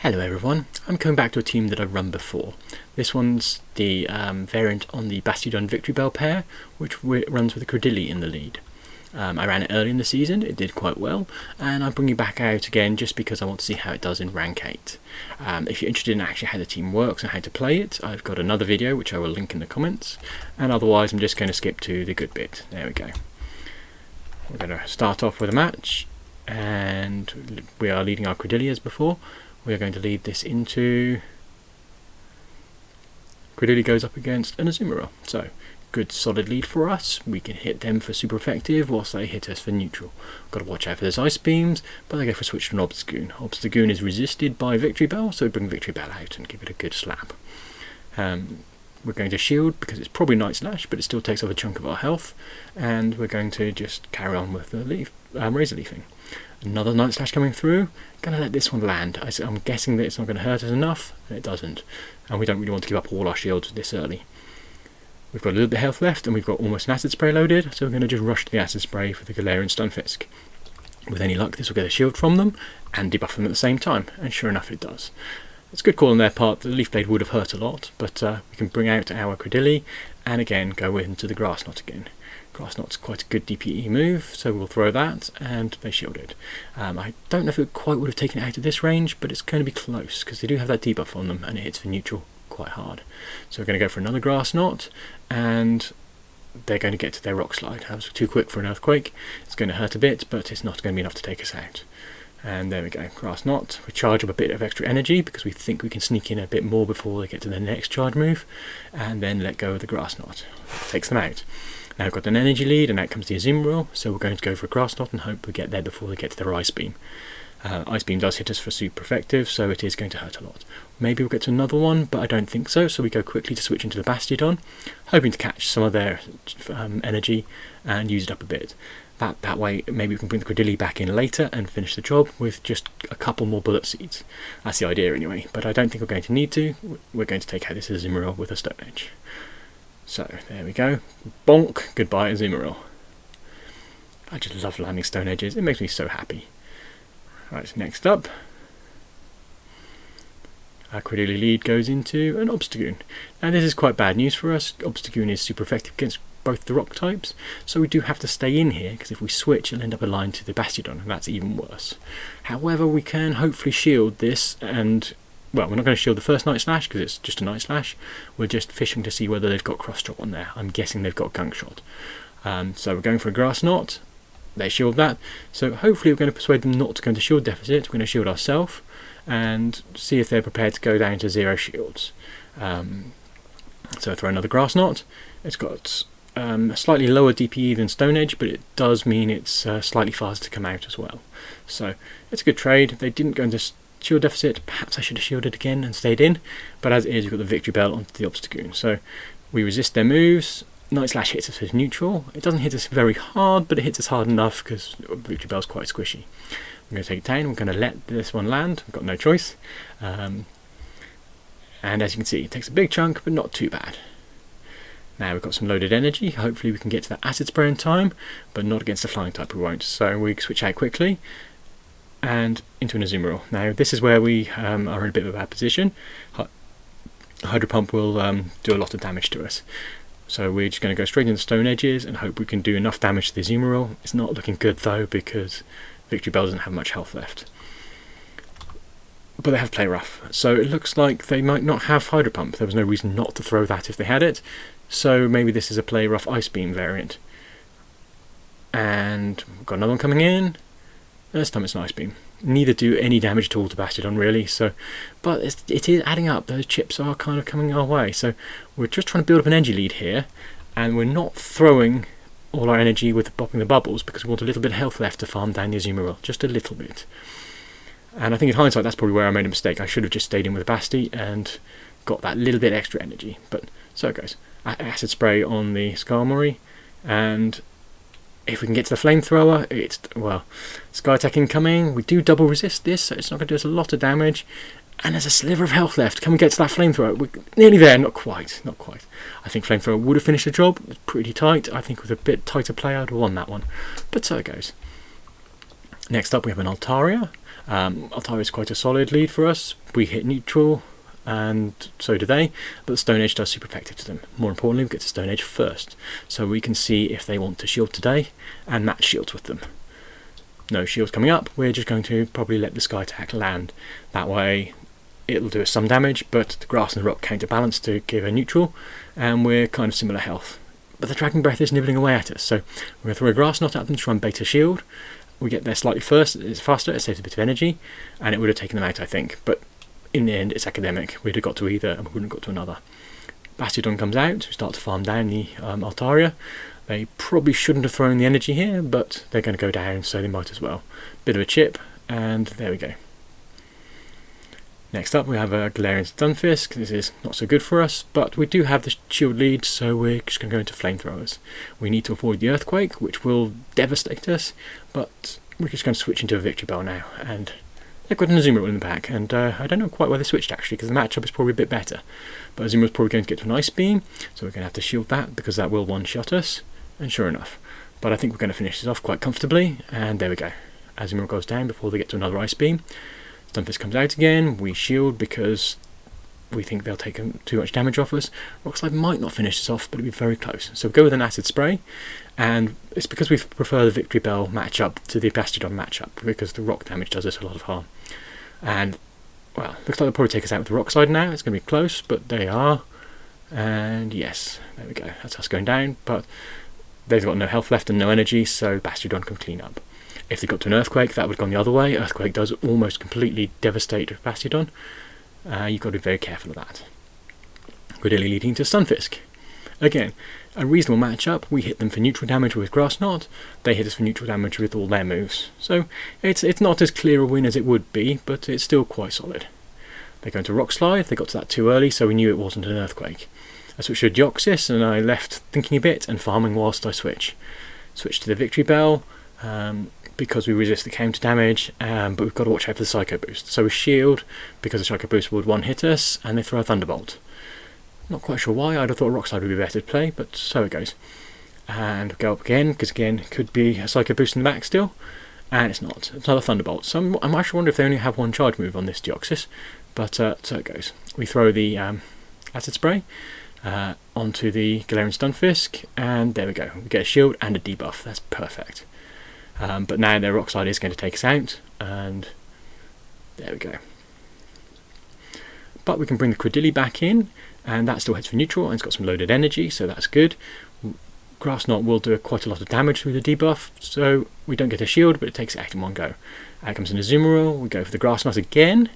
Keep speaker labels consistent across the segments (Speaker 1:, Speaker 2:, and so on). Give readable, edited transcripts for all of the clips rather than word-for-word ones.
Speaker 1: Hello everyone, I'm coming back to a team that I've run before. This one's the variant on the Bastiodon Victreebel pair, which runs with a Cradily in the lead. I ran it early in the season, it did quite well, and I'm bringing it back out again just because I want to see how it does in rank 8. If you're interested in actually how the team works and how to play it, I've got another video which I will link in the comments, and otherwise I'm just going to skip to the good bit. There we go. We're going to start off with a match, and we are leading our Cradily as before. We are going to lead this into... Cradily goes up against an Azumarill, so good solid lead for us. We can hit them for super effective whilst they hit us for neutral. Got to watch out for those ice beams, but they go for a switch to an Obstagoon. Obstagoon is resisted by Victreebel, so we bring Victreebel out and give it a good slap. We're going to shield because it's probably Night Slash, but it still takes up a chunk of our health, and we're going to just carry on with the Razor Leafing. Another Night Slash coming through. Gonna let this one land. I'm guessing that it's not going to hurt us enough, and it doesn't. And we don't really want to give up all our shields this early. We've got a little bit of health left, and we've got almost an Acid Spray loaded, so we're going to just rush to the Acid Spray for the Galarian Stunfisk. With any luck, this will get a shield from them, and debuff them at the same time, and sure enough it does. It's a good call on their part. The Leaf Blade would have hurt a lot, but we can bring out our Cradily, and again go into the Grass Knot again. Grass Knot's quite a good DPE move, so we'll throw that, and they shielded. I don't know if it quite would have taken it out of this range, but it's going to be close, because they do have that debuff on them, and it hits for neutral quite hard. So we're going to go for another Grass Knot, and they're going to get to their Rock Slide. That was too quick for an Earthquake. It's going to hurt a bit, but it's not going to be enough to take us out. And there we go, Grass Knot. We charge up a bit of extra energy because we think we can sneak in a bit more before they get to the next charge move, and then let go of the Grass Knot. Takes them out. Now we've got an energy lead, and out comes the Azumarill, so we're going to go for a Grass Knot and hope we get there before they get to their Ice Beam. Ice Beam does hit us for super effective, so it is going to hurt a lot. Maybe we'll get to another one, but I don't think so, so we go quickly to switch into the Bastiodon, hoping to catch some of their energy and use it up a bit. That way maybe we can bring the Cradily back in later and finish the job with just a couple more Bullet Seeds. That's the idea anyway, but I don't think we're going to need to. We're going to take out this Azumarill with a Stone Edge. So there we go. Bonk! Goodbye Azumarill. I just love landing Stone Edges, it makes me so happy. Right, next up, our Cradily lead goes into an Obstagoon. Now this is quite bad news for us. Obstagoon is super effective against both the rock types, so we do have to stay in here, because if we switch it'll end up aligned to the Bastiodon, and that's even worse. However, we can hopefully shield this, and well, we're not going to shield the first Night Slash because it's just a Night Slash. We're just fishing to see whether they've got Cross Chop on there. I'm guessing they've got Gunk Shot. So we're going for a Grass Knot. They shield that, so hopefully we're going to persuade them not to go into shield deficit. We're going to shield ourselves and see if they're prepared to go down to 0 shields. So throw another Grass Knot. It's got a slightly lower DPE than Stone Edge, but it does mean it's slightly faster to come out as well. So it's a good trade. They didn't go into shield deficit. Perhaps I should have shielded again and stayed in, but as it is, we've got the Victreebel onto the Obstagoon. So we resist their moves. Night Slash hits us as neutral. It doesn't hit us very hard, but it hits us hard enough because Victreebel's quite squishy. We're going to take it down. We're going to let this one land. We've got no choice. And as you can see, it takes a big chunk, but not too bad. Now we've got some loaded energy. Hopefully we can get to that Acid Spray in time, but not against the Flying type we won't. So we switch out quickly and into an Azumarill. Now this is where we are in a bit of a bad position. Hydro Pump will do a lot of damage to us. So we're just going to go straight into Stone Edges and hope we can do enough damage to the Azumarill. It's not looking good though, because Victreebel doesn't have much health left. But they have Play Rough, so it looks like they might not have Hydro Pump. There was no reason not to throw that if they had it. So maybe this is a Play Rough Ice Beam variant. And we've got another one coming in. This time it's an Ice Beam. Neither do any damage at all to Bastiodon really, so, but it is adding up. Those chips are kind of coming our way, so we're just trying to build up an energy lead here, and we're not throwing all our energy with popping the bubbles because we want a little bit of health left to farm down the Azumarill, just a little bit. And I think in hindsight that's probably where I made a mistake. I should have just stayed in with a Basti and got that little bit extra energy, but so it goes. Acid Spray on the Skarmory, and if we can get to the Flamethrower, it's, well, Sky Attack incoming. We do double resist this, so it's not going to do us a lot of damage. And there's a sliver of health left. Can we get to that Flamethrower? We're nearly there. Not quite. Not quite. I think Flamethrower would have finished the job. It's pretty tight. I think with a bit tighter play, I'd have won that one. But so it goes. Next up, we have an Altaria. Altaria is quite a solid lead for us. We hit neutral, and so do they, but the Stone Edge does super effective to them. More importantly, we get to Stone Edge first, so we can see if they want to shield today and match shields with them. No shields coming up, we're just going to probably let the Sky Attack land. That way it'll do us some damage, but the grass and the rock counterbalance to give a neutral, and we're kind of similar health. But the Dragon Breath is nibbling away at us, so we're going to throw a Grass Knot at them to try and bait a shield. We get there slightly first, it's faster, it saves a bit of energy, and it would have taken them out, I think, but in the end it's academic. We'd have got to either and we wouldn't have got to another. Bastiodon comes out, we start to farm down the Altaria. They probably shouldn't have thrown the energy here, but they're going to go down, so they might as well. Bit of a chip, and there we go. Next up we have a Galarian Stunfisk. This is not so good for us, but we do have the shield lead, so we're just going to go into flamethrowers. We need to avoid the Earthquake, which will devastate us, but we're just going to switch into a Victreebel now, and they've got an Azumarill in the pack, and I don't know quite why they switched actually, because the matchup is probably a bit better. But Azumarill's probably going to get to an Ice Beam, so we're going to have to shield that, because that will one-shot us, and sure enough. But I think we're going to finish this off quite comfortably, and there we go. Azumarill goes down before they get to another Ice Beam. Stunfisk comes out again, we shield because we think they'll take too much damage off us. Rock Slide might not finish this off, but it'll be very close. So we'll go with an Acid Spray, and it's because we prefer the Victreebel matchup to the Bastiodon matchup, because the rock damage does us a lot of harm. And, well, looks like they'll probably take us out with the Rock Slide now. It's going to be close, but they are. And yes, there we go, that's us going down, but they've got no health left and no energy, so Bastiodon can clean up. If they got to an Earthquake, that would have gone the other way. Earthquake does almost completely devastate Bastiodon. You've got to be very careful of that. Cradily leading to Stunfisk. Again, a reasonable matchup. We hit them for neutral damage with Grass Knot. They hit us for neutral damage with all their moves. So it's not as clear a win as it would be, but it's still quite solid. They go into Rock Slide. They got to that too early, so we knew it wasn't an Earthquake. I switched to a Deoxys, and I left thinking a bit and farming whilst I switch. Switched to the Victreebel. Because we resist the counter damage, but we've got to watch out for the Psycho Boost. So we shield, because the Psycho Boost would one-hit us, and they throw a Thunderbolt. Not quite sure why, I'd have thought Rock Slide would be better to play, but so it goes. And go up again, because again, it could be a Psycho Boost in the back still, and it's not. It's another Thunderbolt. So I'm actually wondering if they only have one charge move on this Deoxys, but so it goes. We throw the Acid Spray onto the Galarian Stunfisk, and there we go. We get a shield and a debuff, that's perfect. But now their Rock Slide is going to take us out, and there we go. But we can bring the Cradily back in, and that still hits for neutral, and it's got some loaded energy, so that's good. Grass Knot will do quite a lot of damage through the debuff, so we don't get a shield, but it takes it out in one go. Out comes an Azumarill, we go for the Grass Knot again,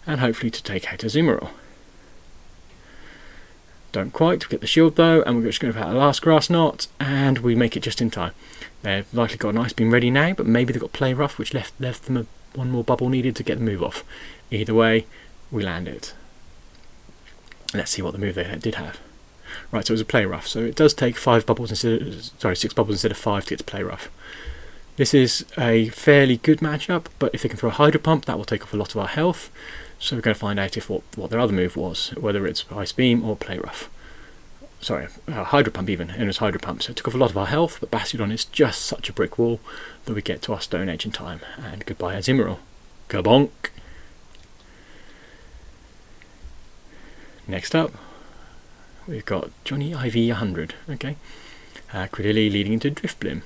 Speaker 1: and hopefully to take out Azumarill. Don't quite, we get the shield though, and we're just going for our last Grass Knot, and we make it just in time. They've likely got an Ice Beam ready now, but maybe they've got Play Rough, which left them one more bubble needed to get the move off. Either way, we land it. Let's see what the move they did have. Right, so it was a Play Rough, so it does take 6 bubbles instead of 5 to get to Play Rough. This is a fairly good matchup, but if they can throw a Hydro Pump, that will take off a lot of our health. So we're going to find out what their other move was, whether it's Ice Beam or Play Rough. Sorry, Hydro Pump even, and it's Hydro Pump, so it took off a lot of our health, but Bastiodon is just such a brick wall that we get to our Stone Edge in time, and goodbye Azumarill. Kabonk! Next up, we've got Johnny IV 100, okay. Cradily leading into Drifblim.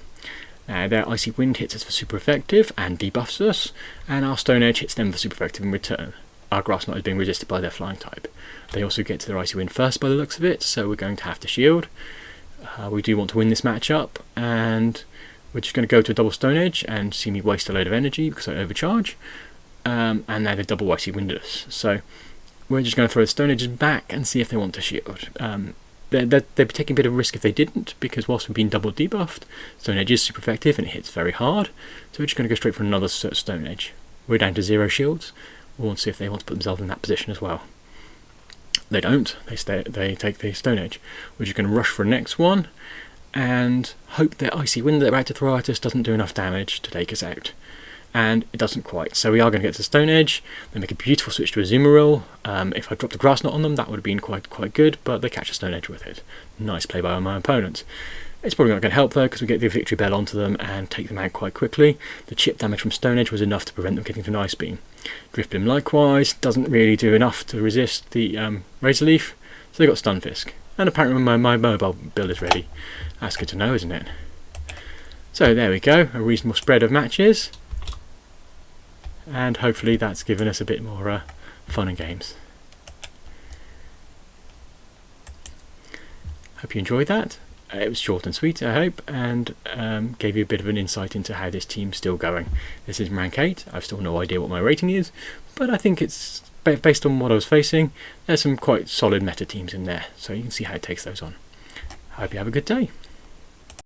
Speaker 1: Their Icy Wind hits us for super effective and debuffs us, and our Stone Edge hits them for super effective in return. Our Grass Knot is being resisted by their flying type. They also get to their Icy Wind first by the looks of it, so we're going to have to shield. We do want to win this matchup, and we're just going to go to a double Stone Edge and see me waste a load of energy because I overcharge. And now they've double Icy Winded us. So we're just going to throw the Stone Edges back and see if they want to shield. They'd be taking a bit of a risk if they didn't, because whilst we've been double debuffed, Stone Edge is super effective and it hits very hard, so we're just going to go straight for another Stone Edge. We're down to 0 shields. We want to see if they want to put themselves in that position as well. They don't. They take the Stone Edge. We're just going to rush for the next one and hope their Icy Wind that they're about to throw at us doesn't do enough damage to take us out. And it doesn't quite, so we are going to get to the Stone Edge. They make a beautiful switch to a Azumarill. If I dropped a Grass Knot on them, that would have been quite good, but they catch a Stone Edge with it. Nice play by my opponent. It's probably not going to help though, because we get the Victreebel onto them and take them out quite quickly. The chip damage from Stone Edge was enough to prevent them getting to an Ice Beam. Drifblim likewise doesn't really do enough to resist the Razor Leaf, so they got Stunfisk. And apparently my mobile build is ready. That's good to know, isn't it? So there we go, a reasonable spread of matches. And hopefully that's given us a bit more fun and games. Hope you enjoyed that. It was short and sweet, I hope, and gave you a bit of an insight into how this team's still going. This is rank 8, I've still no idea what my rating is, but I think it's, based on what I was facing, there's some quite solid meta teams in there, so you can see how it takes those on. I hope you have a good day.